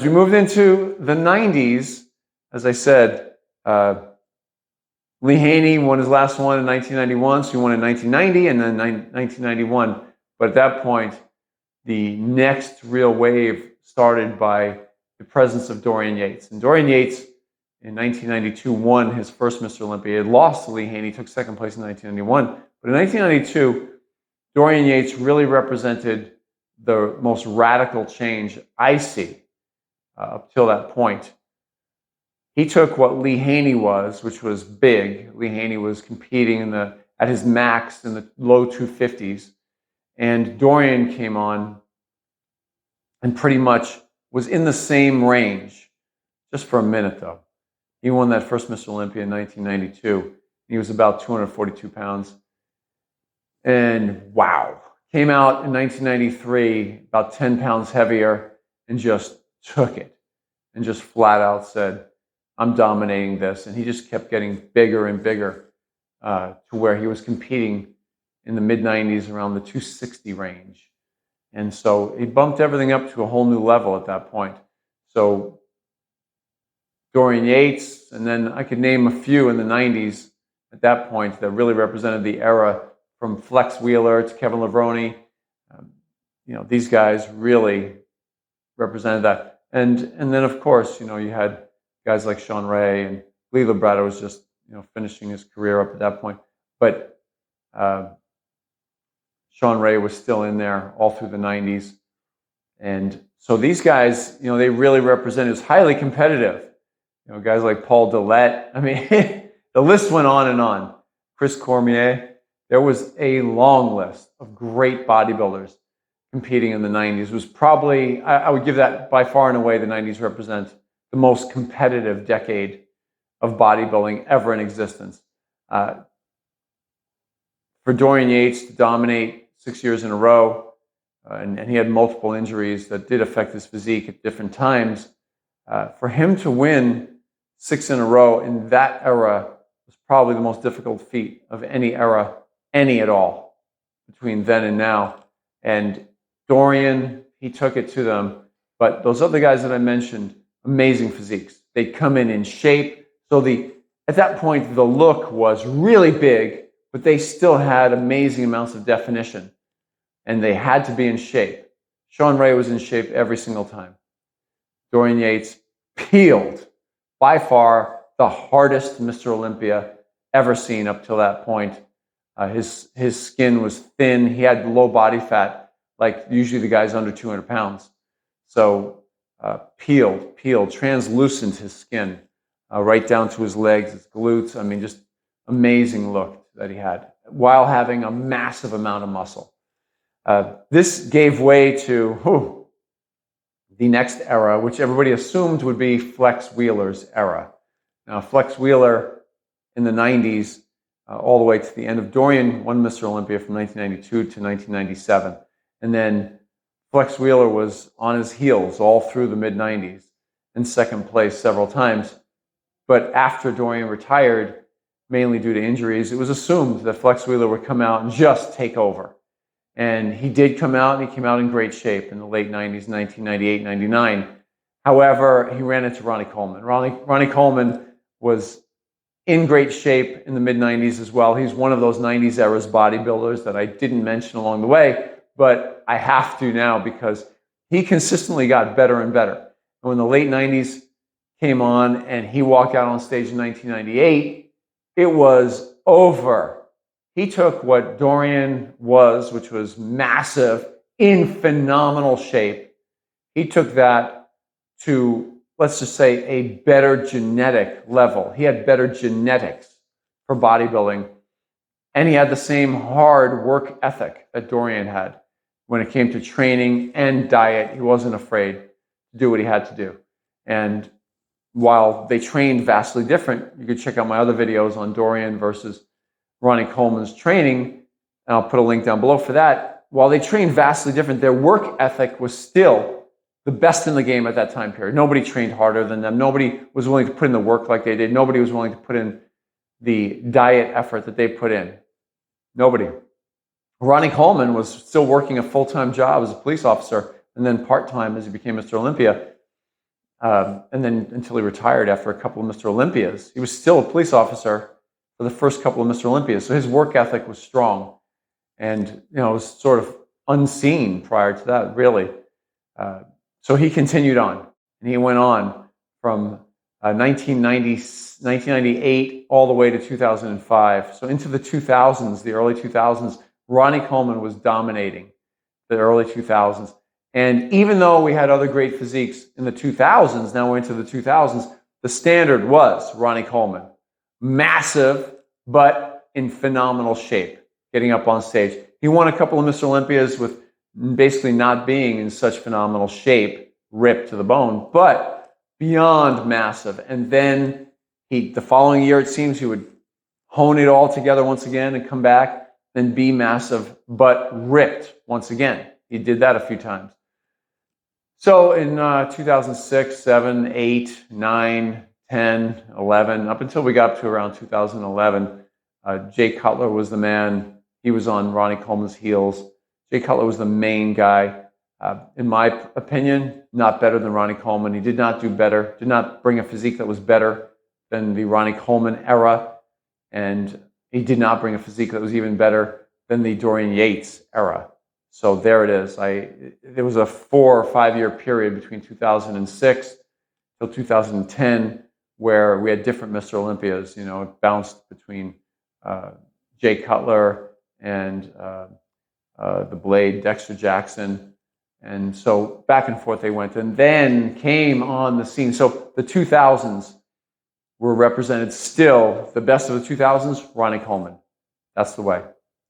we moved into the 90s, as I said, Lee Haney won his last one in 1991, so he won in 1990 and then 1991. But at that point, the next real wave started by the presence of Dorian Yates. And Dorian Yates, in 1992, won his first Mr. Olympia. He had lost to Lee Haney, took second place in 1991. But in 1992, Dorian Yates really represented the most radical change I see up till that point. He took what Lee Haney was, which was big. Lee Haney was competing at his max in the low 250s. And Dorian came on and pretty much was in the same range, just for a minute though. He won that first Mr. Olympia in 1992. He was about 242 pounds. And wow, came out in 1993, about 10 pounds heavier, and just took it. And just flat out said, I'm dominating this. And he just kept getting bigger and bigger to where he was competing in the mid-90s around the 260 range. And so he bumped everything up to a whole new level at that point. So Dorian Yates, and then I could name a few in the 90s at that point that really represented the era, from Flex Wheeler to Kevin Levrone. These guys really represented that. And then, of course, you had guys like Sean Ray, and Lee Labrada was just, finishing his career up at that point. But Sean Ray was still in there all through the 90s. And so these guys, they really represented, it was highly competitive. Guys like Paul Dillette. I mean, the list went on and on. Chris Cormier. There was a long list of great bodybuilders competing in the 90s. It was probably, I would give that by far and away, the 90s represent the most competitive decade of bodybuilding ever in existence. For Dorian Yates to dominate 6 years in a row, and he had multiple injuries that did affect his physique at different times, for him to win 6 in a row in that era was probably the most difficult feat of any era, any at all, between then and now. And Dorian, he took it to them. But those other guys that I mentioned, amazing physiques. They come in shape. So at that point, the look was really big, but they still had amazing amounts of definition. And they had to be in shape. Sean Ray was in shape every single time. Dorian Yates peeled, by far the hardest Mr. Olympia ever seen up till that point. His skin was thin. He had low body fat, like usually the guys under 200 pounds. So peeled, translucent his skin, right down to his legs, his glutes. I mean, just amazing look that he had, while having a massive amount of muscle. This gave way to the next era, which everybody assumed would be Flex Wheeler's era. Now, Flex Wheeler in the 90s, all the way to the end of Dorian, won Mr. Olympia from 1992 to 1997. And then Flex Wheeler was on his heels all through the mid-90s, in second place several times. But after Dorian retired, mainly due to injuries, it was assumed that Flex Wheeler would come out and just take over. And he did come out, and he came out in great shape in the late 90s, 1998, 99. However, he ran into Ronnie Coleman. Ronnie Coleman was in great shape in the mid-90s as well. He's one of those 90s era's bodybuilders that I didn't mention along the way, but I have to now because he consistently got better and better. And when the late 90s came on and he walked out on stage in 1998, it was over. He took what Dorian was, which was massive, in phenomenal shape. He took that to, let's just say, a better genetic level. He had better genetics for bodybuilding. And he had the same hard work ethic that Dorian had when it came to training and diet. He wasn't afraid to do what he had to do. And while they trained vastly different, you could check out my other videos on Dorian versus Ronnie Coleman's training, and I'll put a link down below for that. While they trained vastly different, their work ethic was still the best in the game at that time period. Nobody trained harder than them. Nobody was willing to put in the work like they did. Nobody was willing to put in the diet effort that they put in. Nobody. Ronnie Coleman was still working a full-time job as a police officer and then part-time as he became Mr. Olympia. and then until he retired after a couple of Mr. Olympias. He was still a police officer for the first couple of Mr. Olympias, so his work ethic was strong, and it was sort of unseen prior to that, really. So he continued on, and he went on from 1998 all the way to 2005. So into the 2000s, the early 2000s, Ronnie Coleman was dominating the early 2000s. And even though we had other great physiques in the 2000s, now we're into the 2000s, the standard was Ronnie Coleman. Massive, but in phenomenal shape, getting up on stage. He won a couple of Mr. Olympias with basically not being in such phenomenal shape, ripped to the bone, but beyond massive. And then the following year, it seems he would hone it all together once again and come back, then be massive, but ripped once again. He did that a few times. So in 2006, 7, 8, 9, 10, 11, up until we got to around 2011, Jay Cutler was the man. He was on Ronnie Coleman's heels. Jay Cutler was the main guy. In my opinion, not better than Ronnie Coleman. He did not do better, did not bring a physique that was better than the Ronnie Coleman era. And he did not bring a physique that was even better than the Dorian Yates era. So there it is. There was a 4 or 5 year period between 2006 till 2010 where we had different Mr. Olympias. It bounced between Jay Cutler and the Blade, Dexter Jackson. And so back and forth they went. And then came on the scene. So the 2000s were represented still. The best of the 2000s, Ronnie Coleman. That's the way.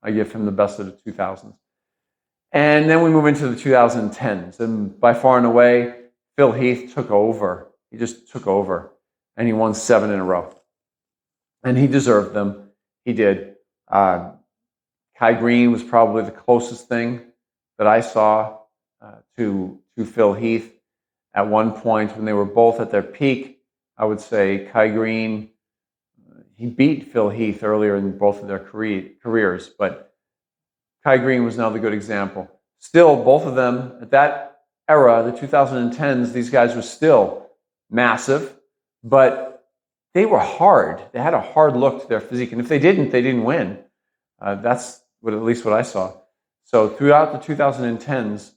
I give him the best of the 2000s. And then we move into the 2010s. And by far and away, Phil Heath took over. He just took over. And he won 7 in a row. And he deserved them. He did. Kai Greene was probably the closest thing that I saw to Phil Heath. At one point, when they were both at their peak, I would say Kai Greene, he beat Phil Heath earlier in both of their careers, but Kai Greene was another good example. Still, both of them, at that era, the 2010s, these guys were still massive, but they were hard. They had a hard look to their physique, and if they didn't win. That's at least what I saw. So throughout the 2010s,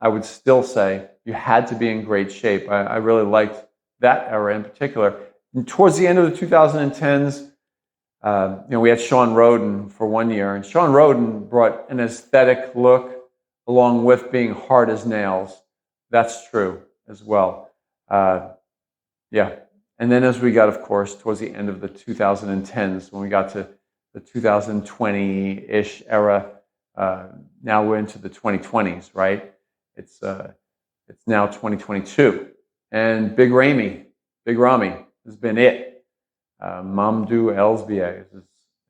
I would still say you had to be in great shape. I really liked that era in particular. And towards the end of the 2010s, we had Sean Roden for 1 year, and Sean Roden brought an aesthetic look along with being hard as nails. That's true as well. Yeah. And then as we got, of course, towards the end of the 2010s, when we got to the 2020-ish era, now we're into the 2020s, right? It's now 2022. And Big Ramy has been it. Mamdouh Elssbiay is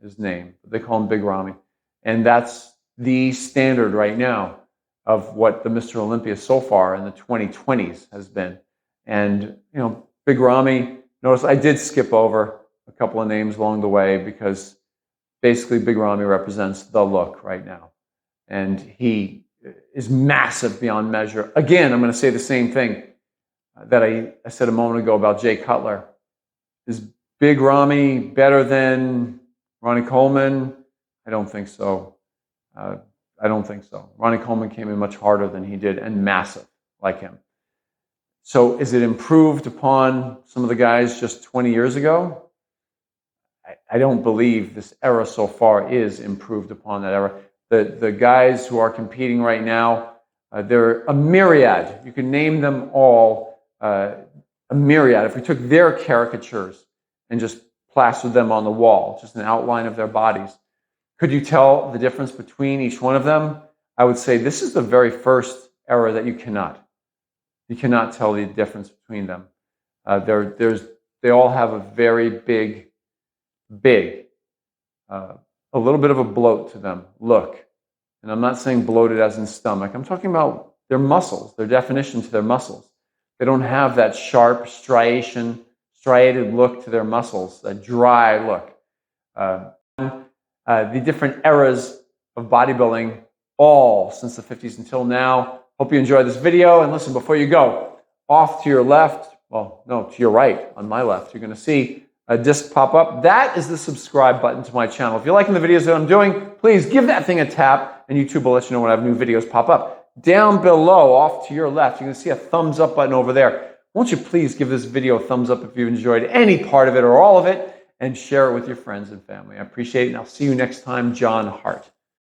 his name. They call him Big Ramy. And that's the standard right now of what the Mr. Olympia so far in the 2020s has been. And, Big Ramy, notice I did skip over a couple of names along the way because basically Big Ramy represents the look right now. And he is massive beyond measure. Again, I'm going to say the same thing that I said a moment ago about Jay Cutler. Is Big Ramy better than Ronnie Coleman? I don't think so. I don't think so. Ronnie Coleman came in much harder than he did and massive like him. So is it improved upon some of the guys just 20 years ago? I don't believe this era so far is improved upon that era. The guys who are competing right now, they're a myriad. You can name them all, a myriad. If we took their caricatures and just plastered them on the wall, just an outline of their bodies, could you tell the difference between each one of them? I would say this is the very first era that you cannot. You cannot tell the difference between them. They all have a very big, a little bit of a bloat to them. Look, and I'm not saying bloated as in stomach. I'm talking about their muscles, their definition to their muscles. They don't have that sharp striated look to their muscles, that dry look. The different eras of bodybuilding, all since the 50s until now. Hope you enjoyed this video. And listen, before you go, off to your left, well, no, to your right, on my left, you're going to see a disc pop up. That is the subscribe button to my channel. If you're liking the videos that I'm doing, please give that thing a tap, and YouTube will let you know when I have new videos pop up. Down below, off to your left, you're going to see a thumbs up button over there. Won't you please give this video a thumbs up if you enjoyed any part of it or all of it, and share it with your friends and family. I appreciate it, and I'll see you next time. John Hart.